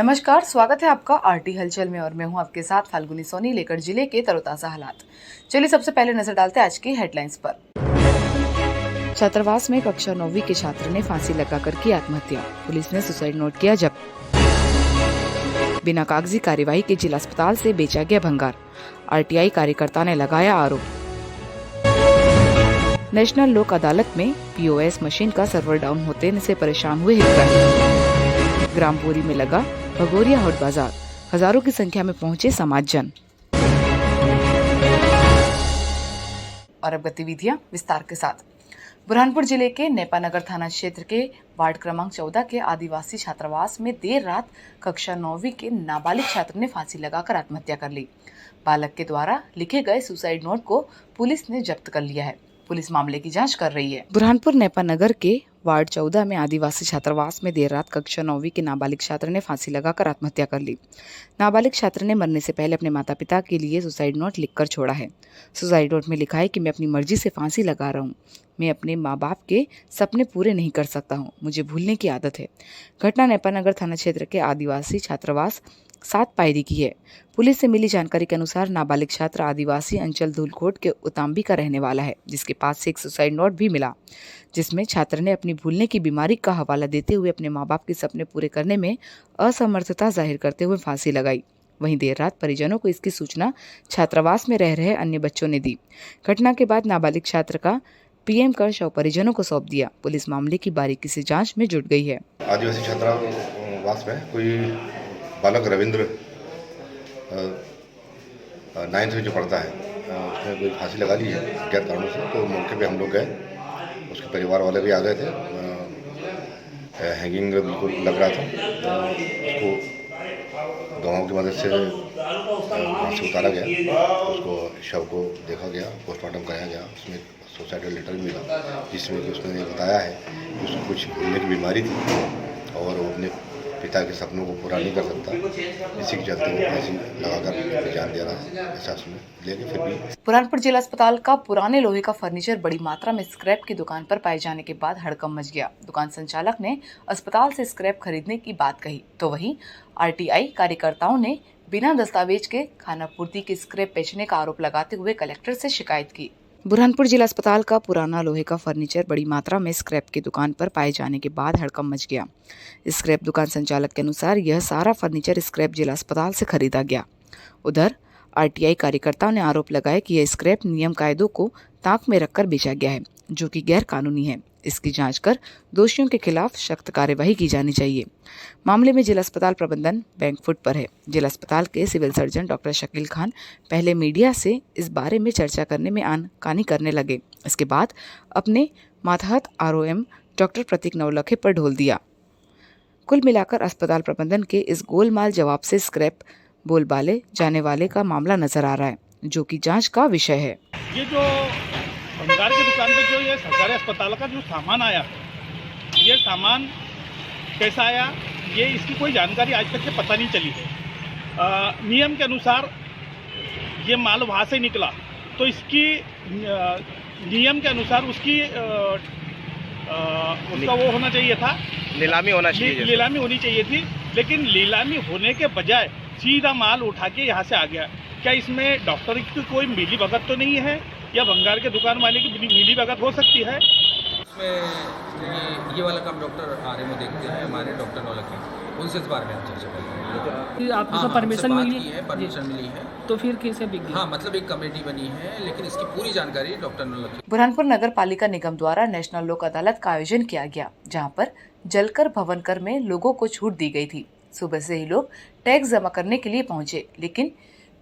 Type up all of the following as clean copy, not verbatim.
नमस्कार, स्वागत है आपका आरटी हलचल में और मैं हूं आपके साथ फाल्गुनी सोनी लेकर जिले के तरोताजा हालात। चलिए सबसे पहले नजर डालते हैं आज की हेडलाइंस पर। छात्रावास में कक्षा 9वीं के छात्र ने फांसी लगाकर की आत्महत्या, पुलिस ने सुसाइड नोट किया जब्त। बिना कागजी कार्यवाही के जिला अस्पताल से बेचा गया भंगार, आरटीआई कार्यकर्ता ने लगाया आरोप। नेशनल लोक अदालत में पीओएस मशीन का सर्वर डाउन होने से परेशान हुए हितग्राही। ग्रामपुरी में लगा भगोरिया हाट बाजार, हजारों की संख्या में पहुंचे समाजजन। और अब गतिविधियां विस्तार के साथ। बुरहानपुर जिले के नेपानगर थाना क्षेत्र के वार्ड क्रमांक 14 के आदिवासी छात्रावास में देर रात कक्षा 9वीं के नाबालिग छात्र ने फांसी लगाकर आत्महत्या कर ली। बालक के द्वारा लिखे गए सुसाइड नोट को पुलिस ने जब्त कर लिया है। पुलिस मामले की जांच कर रही है। बुरहानपुर नेपानगर के वार्ड 14 में आदिवासी छात्रावास में देर रात कक्षा 9वीं के नाबालिग छात्र ने फांसी लगाकर आत्महत्या कर ली। नाबालिग छात्र ने मरने से पहले अपने माता पिता के लिए सुसाइड नोट लिखकर छोड़ा है। सुसाइड नोट में लिखा है कि मैं अपनी मर्जी से फांसी लगा रहा हूँ। मैं अपने माँ बाप के सपने पूरे नहीं कर सकता हूँ। मुझे भूलने की आदत है। घटना नेपानगर थाना क्षेत्र के आदिवासी छात्रावास 7 पायरी की है। पुलिस से मिली जानकारी के अनुसार नाबालिग छात्र आदिवासी अंचल धूलकोट के उताम्बी का रहने वाला है, जिसके पास से एक सुसाइड नोट भी मिला, जिसमें छात्र ने अपनी भूलने की बीमारी का हवाला देते हुए अपने माँ बाप के सपने पूरे करने में असमर्थता जाहिर करते हुए फांसी लगाई। वहीं देर रात परिजनों को इसकी सूचना छात्रावास में रह रहे अन्य बच्चों ने दी। घटना के बाद नाबालिग छात्र का पीएम कर शव परिजनों को सौंप दिया। पुलिस मामले की बारीकी से जांच में जुट गई है। आदिवासी छात्रावास में कोई बालक रविंद्र 9th में जो पढ़ता है, उसने कोई फांसी लगा ली है गैर कानून से। तो मौके पे हम लोग गए, उसके परिवार वाले भी आ गए थे। हैंगिंग बिल्कुल लग रहा था। उसको दवाओं की मदद से वहाँ से उतारा गया। उसको शव को देखा गया, पोस्टमार्टम कराया गया। उसमें सुसाइडल लेटर भी मिला, जिसमें कि उसने बताया है कि उसको कुछ भूलने की बीमारी थी और वो अपने पिता के सपनों को पूरा नहीं कर सकता। इसी के चलते वो फांसी लगाकर जान दे रहा है, ऐसा उसने लेकिन फिर भी। बुरहानपुर जिला अस्पताल का पुराने लोहे का फर्नीचर बड़ी मात्रा में स्क्रैप की दुकान पर पाए जाने के बाद हड़कंप मच गया। दुकान संचालक ने अस्पताल से स्क्रैप खरीदने की बात कही, तो वहीं आरटीआई कार्यकर्ताओं ने बिना दस्तावेज के खानापूर्ति के स्क्रैप बेचने का आरोप लगाते हुए कलेक्टर से शिकायत की। बुरहानपुर जिला अस्पताल का पुराना लोहे का फर्नीचर बड़ी मात्रा में स्क्रैप की दुकान पर पाए जाने के बाद हड़कंप मच गया। स्क्रैप दुकान संचालक के अनुसार यह सारा फर्नीचर स्क्रैप जिला अस्पताल से खरीदा गया। उधर आरटीआई कार्यकर्ताओं ने आरोप लगाया कि यह स्क्रैप नियम कायदों को ताक में रखकर बेचा गया है, जो कि गैर कानूनी है। इसकी जांच कर दोषियों के खिलाफ सख्त कार्यवाही की जानी चाहिए। मामले में जिला अस्पताल प्रबंधन बैकफुट पर है। जिला अस्पताल के civil surgeon doctor Shakeel Khan पहले मीडिया से इस बारे में चर्चा करने में आनाकानी करने लगे। इसके बाद अपने मातहत आरओएम डॉक्टर प्रतीक नवलखे पर ढोल दिया। कुल मिलाकर अस्पताल प्रबंधन के इस गोलमाल जवाब से स्क्रैप बोलबाले जाने वाले का मामला नजर आ रहा है, जो कि जांच का विषय है। ये जो भंगार की दुकान पे जो ये सरकारी अस्पताल का जो सामान आया, ये सामान कैसा आया, ये इसकी कोई जानकारी आज तक के पता नहीं चली है। नियम के अनुसार ये माल वहाँ से निकला तो इसकी नियम के अनुसार उसकी उसका वो होना चाहिए था, नीलामी होनी चाहिए थी। लेकिन नीलामी होने के बजाय सीधा माल उठा के यहाँ से आ गया। क्या इसमें डॉक्टर की कोई मिली भगत तो नहीं है, या भंगार के दुकान वाले की मिली भगत हो सकती है? इसमें ये वाला काम डॉक्टर आरएमओ देखते हैं, हमारे डॉक्टर नौलखी, उनसे इस बारे में हम चर्चा करेंगे। आपको परमिशन मिली है? परमिशन मिली है, तो फिर कैसे बिक गई? हाँ, मतलब एक कमेटी बनी है, लेकिन इसकी पूरी जानकारी डॉक्टर नौलखी। बुरहानपुर नगर पालिका निगम द्वारा नेशनल लोक अदालत का आयोजन किया गया, जहां पर जलकर भवन कर में लोगों को छूट दी गई थी। सुबह से ही लोग टैक्स जमा करने के लिए पहुंचे, लेकिन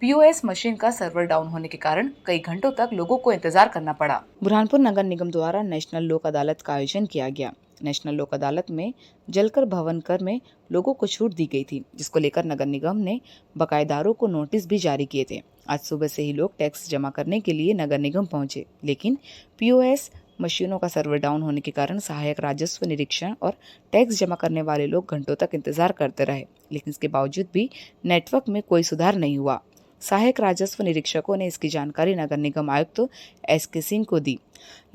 पीओएस मशीन का सर्वर डाउन होने के कारण कई घंटों तक लोगों को इंतजार करना पड़ा। बुरहानपुर नगर निगम द्वारा नेशनल लोक अदालत का आयोजन किया गया। नेशनल लोक अदालत में जलकर भवन कर में लोगों को छूट दी गई थी, जिसको लेकर नगर निगम ने बकायेदारों को नोटिस भी जारी किए थे। आज सुबह से ही लोग टैक्स जमा करने के लिए नगर निगम पहुंचे, लेकिन पीओएस मशीनों का सर्वर डाउन होने के कारण सहायक राजस्व निरीक्षण और टैक्स जमा करने वाले लोग घंटों तक इंतजार करते रहे, लेकिन इसके बावजूद भी नेटवर्क में कोई सुधार नहीं हुआ। सहायक राजस्व निरीक्षकों ने इसकी जानकारी नगर निगम आयुक्त एसके सिंह को दी।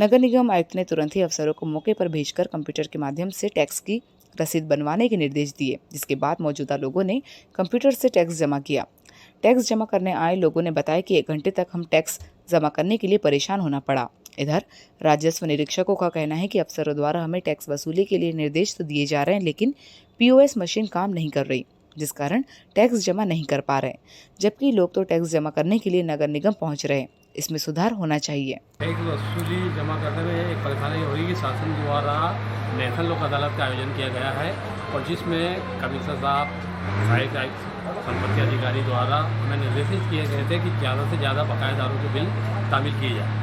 नगर निगम आयुक्त ने तुरंत ही अफसरों को मौके पर भेजकर कंप्यूटर के माध्यम से टैक्स की रसीद बनवाने के निर्देश दिए, जिसके बाद मौजूदा लोगों ने कंप्यूटर से टैक्स जमा किया। टैक्स जमा करने आए लोगों ने बताया कि 1 घंटे तक हम टैक्स जमा करने के लिए परेशान होना पड़ा। इधर राजस्व निरीक्षकों का कहना है कि अफसरों द्वारा हमें टैक्स वसूली के लिए निर्देश तो दिए जा रहे हैं, लेकिन POS मशीन काम नहीं कर रही, जिस कारण टैक्स जमा नहीं कर पा रहे, जबकि लोग तो टैक्स जमा करने के लिए नगर निगम पहुंच रहे हैं। इसमें सुधार होना चाहिए। टैक्स वसूली जमा करने में एक परेशानी हो रही कि शासन द्वारा नेशनल लोक अदालत का आयोजन किया गया है और जिसमें कमिश्नर साहब, सहायक आयुक्त, संपत्ति अधिकारी द्वारा हमें निर्देशित किए गए थे कि ज़्यादा से ज़्यादा बकायेदारों के बिल तामील किए जाए।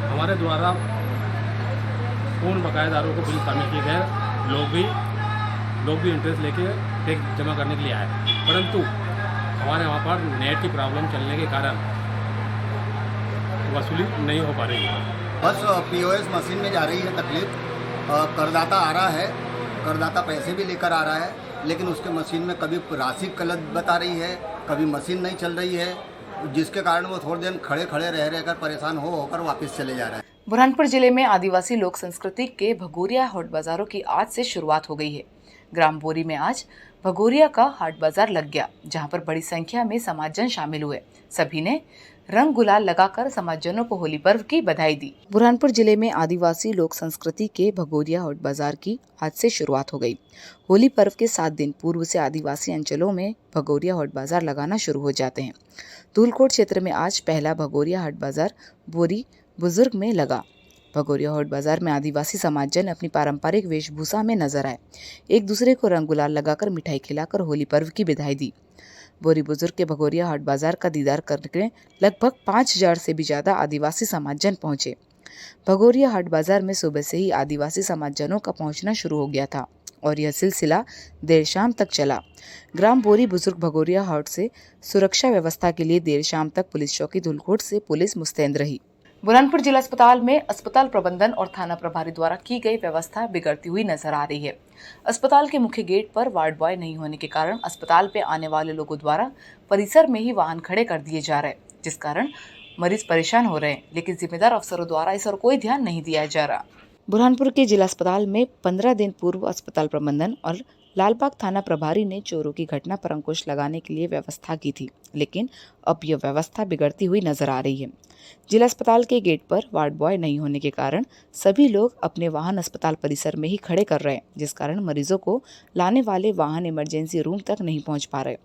हमारे द्वारा पूर्ण बकायेदारों को बिल तामील किए गए। लोग भी इंटरेस्ट लेके टैक्स जमा करने के लिए आए, परंतु हमारे वहाँ पर नेट की प्रॉब्लम चलने के कारण वसूली नहीं हो पा रही है। बस POS मशीन में जा रही है तकलीफ। करदाता आ रहा है, करदाता पैसे भी लेकर आ रहा है, लेकिन उसके मशीन में कभी राशि गलत बता रही है, कभी मशीन नहीं चल रही है, जिसके कारण वो थोड़ी देर खड़े रहकर परेशान होकर वापस चले जा रहा है। बुरहानपुर जिले में आदिवासी लोक संस्कृति के भगोरिया हाट बाजारों की आज से शुरुआत हो गई है। ग्राम बोरी में आज भगोरिया का हाट बाजार लग गया, जहां पर बड़ी संख्या में समाजजन शामिल हुए। सभी ने रंग गुलाल लगाकर समाजजनों को होली पर्व की बधाई दी। बुरहानपुर जिले में आदिवासी लोक संस्कृति के भगोरिया हाट बाजार की आज से शुरुआत हो गई। होली पर्व के 7 दिन पूर्व से आदिवासी अंचलों में भगोरिया हाट बाजार लगाना शुरू हो जाते हैं। धूलकोट क्षेत्र में आज पहला भगोरिया हाट बाजार बोरी बुजुर्ग में लगा। भगोरिया हाट बाजार में आदिवासी समाजजन अपनी पारंपरिक वेशभूषा में नजर आए, एक दूसरे को रंग गुलाल लगाकर मिठाई खिलाकर होली पर्व की बधाई दी। बोरी बुजुर्ग के भगोरिया हाट बाजार का दीदार करने लगभग 5000 से भी ज्यादा आदिवासी समाजजन पहुंचे। भगोरिया हाट बाजार में सुबह से ही आदिवासी समाजजनों का पहुंचना शुरू हो गया था और यह सिलसिला देर शाम तक चला। ग्राम बोरी बुजुर्ग भगोरिया हाट से सुरक्षा व्यवस्था के लिए देर शाम तक पुलिस चौकी धूलकोट से पुलिस मुस्तैद रही। बुरहानपुर जिला अस्पताल में अस्पताल प्रबंधन और थाना प्रभारी द्वारा की गई व्यवस्था बिगड़ती हुई नजर आ रही है। अस्पताल के मुख्य गेट पर वार्ड बॉय नहीं होने के कारण अस्पताल पे आने वाले लोगों द्वारा परिसर में ही वाहन खड़े कर दिए जा रहे हैं, जिस कारण मरीज परेशान हो रहे हैं, लेकिन जिम्मेदार अफसरों द्वारा इस पर कोई ध्यान नहीं दिया जा रहा। बुरहानपुर के जिला अस्पताल में 15 दिन पूर्व अस्पताल प्रबंधन और लालबाग थाना प्रभारी ने चोरों की घटना पर अंकुश लगाने के लिए व्यवस्था की थी, लेकिन अब यह व्यवस्था बिगड़ती हुई नजर आ रही है। जिला अस्पताल के गेट पर वार्ड बॉय नहीं होने के कारण सभी लोग अपने वाहन अस्पताल परिसर में ही खड़े कर रहे हैं, जिस कारण मरीजों को लाने वाले वाहन इमरजेंसी रूम तक नहीं पहुंच पा रहे।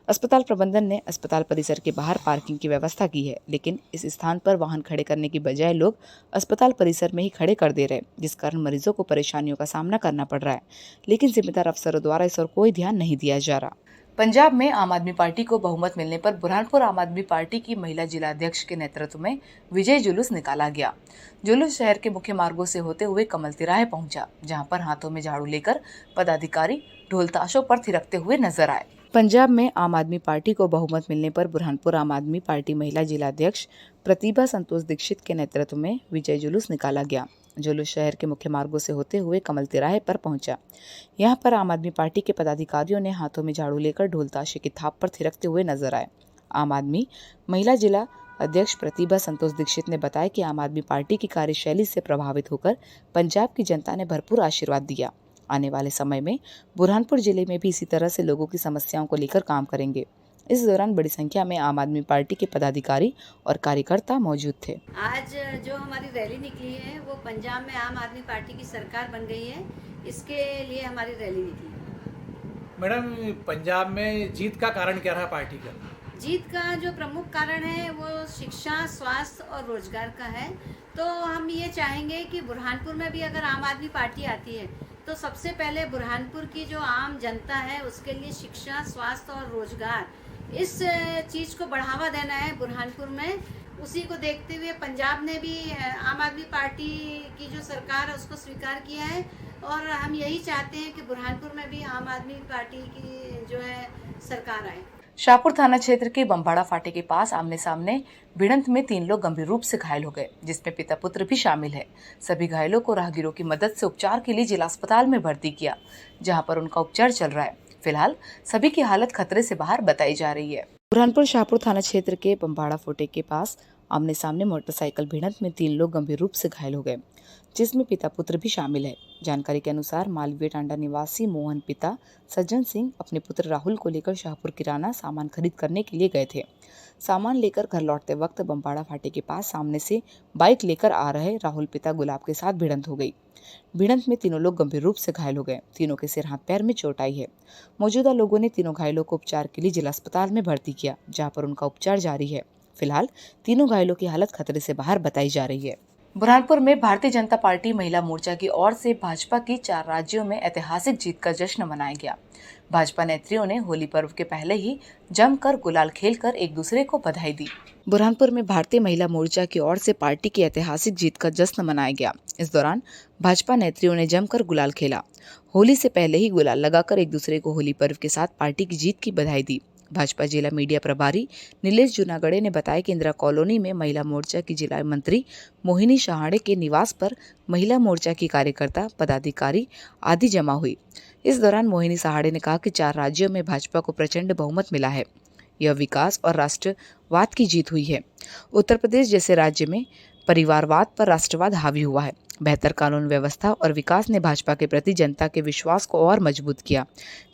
अस्पताल प्रबंधन ने अस्पताल परिसर के बाहर पार्किंग की व्यवस्था की है, लेकिन इस स्थान पर वाहन खड़े करने की बजाय लोग अस्पताल परिसर में ही खड़े कर दे रहे हैं, जिस कारण मरीजों को परेशानियों का सामना करना पड़ रहा है, लेकिन जिम्मेदार अफसरों द्वारा इस पर कोई ध्यान नहीं दिया जा रहा। पंजाब में आम आदमी पार्टी को बहुमत मिलने पर बुरहानपुर आम आदमी पार्टी की महिला जिला अध्यक्ष के नेतृत्व में विजय जुलूस निकाला गया। जुलूस शहर के मुख्य मार्गों से होते हुए कमल तिराहे पहुंचा, जहां पर हाथों में झाड़ू लेकर पदाधिकारी ढोल ताशों पर थिरकते हुए नजर आए। पंजाब में आम आदमी पार्टी को बहुमत मिलने पर बुरहानपुर आम आदमी पार्टी महिला जिला अध्यक्ष प्रतिभा संतोष दीक्षित के नेतृत्व में विजय जुलूस निकाला गया। जुलूस शहर के मुख्य मार्गों से होते हुए कमल तिराहे पर पहुंचा। यहां पर आम आदमी पार्टी के पदाधिकारियों ने हाथों में झाड़ू लेकर ढोल ताशे की थाप पर थिरकते हुए नजर आए। आम आदमी महिला जिला अध्यक्ष प्रतिभा संतोष दीक्षित ने बताया कि आम आदमी पार्टी की कार्यशैली से प्रभावित होकर पंजाब की जनता ने भरपूर आशीर्वाद दिया। आने वाले समय में बुरहानपुर जिले में भी इसी तरह से लोगों की समस्याओं को लेकर काम करेंगे। इस दौरान बड़ी संख्या में आम आदमी पार्टी के पदाधिकारी और कार्यकर्ता मौजूद थे। आज जो हमारी रैली निकली है वो पंजाब में आम आदमी पार्टी की सरकार बन गई है, इसके लिए हमारी रैली निकली। मैडम, पंजाब में जीत का कारण क्या रहा पार्टी का? जीत का जो प्रमुख कारण है वो शिक्षा, स्वास्थ्य और रोजगार का है। तो हम ये चाहेंगे कि बुरहानपुर में भी अगर आम आदमी पार्टी आती है तो सबसे पहले बुरहानपुर की जो आम जनता है उसके लिए शिक्षा, स्वास्थ्य और रोजगार, इस चीज़ को बढ़ावा देना है बुरहानपुर में। उसी को देखते हुए पंजाब ने भी आम आदमी पार्टी की जो सरकार है उसको स्वीकार किया है और हम यही चाहते हैं कि बुरहानपुर में भी आम आदमी पार्टी की जो है सरकार आए। शाहपुर थाना क्षेत्र के बम्बाड़ा फाटे के पास आमने सामने भिड़ंत में 3 लोग गंभीर रूप से घायल हो गए, जिसमें पिता पुत्र भी शामिल है। सभी घायलों को राहगीरों की मदद से उपचार के लिए जिला अस्पताल में भर्ती किया, जहां पर उनका उपचार चल रहा है। फिलहाल सभी की हालत खतरे से बाहर बताई जा रही है। बुरहानपुर शाहपुर थाना क्षेत्र के बम्बाड़ा फोटे के पास आमने सामने मोटरसाइकिल भिड़ंत में 3 लोग गंभीर रूप से घायल हो गए, जिसमें पिता पुत्र भी शामिल है। जानकारी के अनुसार मालवीय टांडा निवासी मोहन पिता सज्जन सिंह अपने पुत्र राहुल को लेकर शाहपुर किराना सामान खरीद करने के लिए गए थे। सामान लेकर घर लौटते वक्त बमबाड़ा फाटे के पास सामने से बाइक लेकर आ रहे राहुल पिता गुलाब के साथ भिड़ंत हो गई। भिड़ंत में 3 लोग गंभीर रूप से घायल हो गए। तीनों के सिर हाथ पैर में चोट आई है। मौजूदा लोगों ने तीनों घायलों को उपचार के लिए जिला अस्पताल में भर्ती किया, जहां पर उनका उपचार जारी है। फिलहाल तीनों घायलों की हालत खतरे से बाहर बताई जा रही है। बुरहानपुर में भारतीय जनता पार्टी महिला मोर्चा की ओर से भाजपा की 4 राज्यों में ऐतिहासिक जीत का जश्न मनाया गया। भाजपा नेत्रियों ने होली पर्व के पहले ही जमकर गुलाल खेलकर एक दूसरे को बधाई दी। बुरहानपुर में भारतीय महिला मोर्चा की ओर से पार्टी की ऐतिहासिक जीत का जश्न मनाया गया। इस दौरान भाजपा नेत्रियों ने जमकर गुलाल खेला। होली से पहले ही गुलाल लगाकर एक दूसरे को होली पर्व के साथ पार्टी की जीत की बधाई दी। भाजपा जिला मीडिया प्रभारी नीलेश जूनागढ़े ने बताया कि इंदिरा कॉलोनी में महिला मोर्चा की जिला मंत्री मोहिनी शहाणे के निवास पर महिला मोर्चा की कार्यकर्ता, पदाधिकारी आदि जमा हुई। इस दौरान मोहिनी शहाणे ने कहा कि 4 राज्यों में भाजपा को प्रचंड बहुमत मिला है। यह विकास और राष्ट्रवाद की जीत हुई है। उत्तर प्रदेश जैसे राज्य में परिवारवाद पर राष्ट्रवाद हावी हुआ है। बेहतर कानून व्यवस्था और विकास ने भाजपा के प्रति जनता के विश्वास को और मजबूत किया।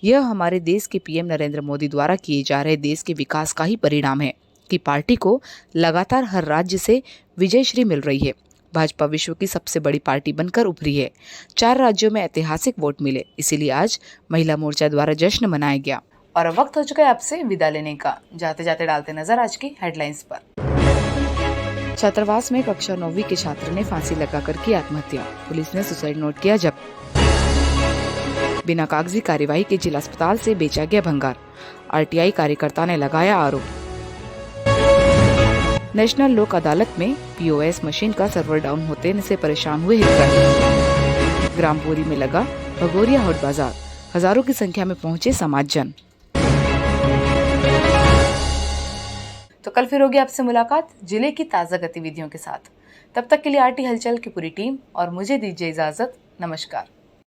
यह हमारे देश के पीएम नरेंद्र मोदी द्वारा किए जा रहे देश के विकास का ही परिणाम है कि पार्टी को लगातार हर राज्य से विजयश्री मिल रही है। भाजपा विश्व की सबसे बड़ी पार्टी बनकर उभरी है। 4 राज्यों में ऐतिहासिक वोट मिले, इसीलिए आज महिला मोर्चा द्वारा जश्न मनाया गया। और अब वक्त हो चुका है आपसे विदा लेने का। जाते जाते डालते नजर आज की हेडलाइंस पर। छात्रावास में कक्षा 9वीं के छात्र ने फांसी लगाकर की आत्महत्या। पुलिस ने सुसाइड नोट किया जब्त। बिना कागजी कार्यवाही के जिला अस्पताल से बेचा गया भंगार। आरटीआई कार्यकर्ता ने लगाया आरोप। नेशनल लोक अदालत में पीओएस मशीन का सर्वर डाउन होने से परेशान हुए हितग्राही। ग्रामपुरी में लगा भगोरिया हॉट बाजार। हजारों की संख्या में पहुंचे समाजजन। तो कल फिर होगी आपसे मुलाकात जिले की ताज़ा गतिविधियों के साथ। तब तक के लिए आरटी हलचल की पूरी टीम और मुझे दीजिए इजाजत। नमस्कार।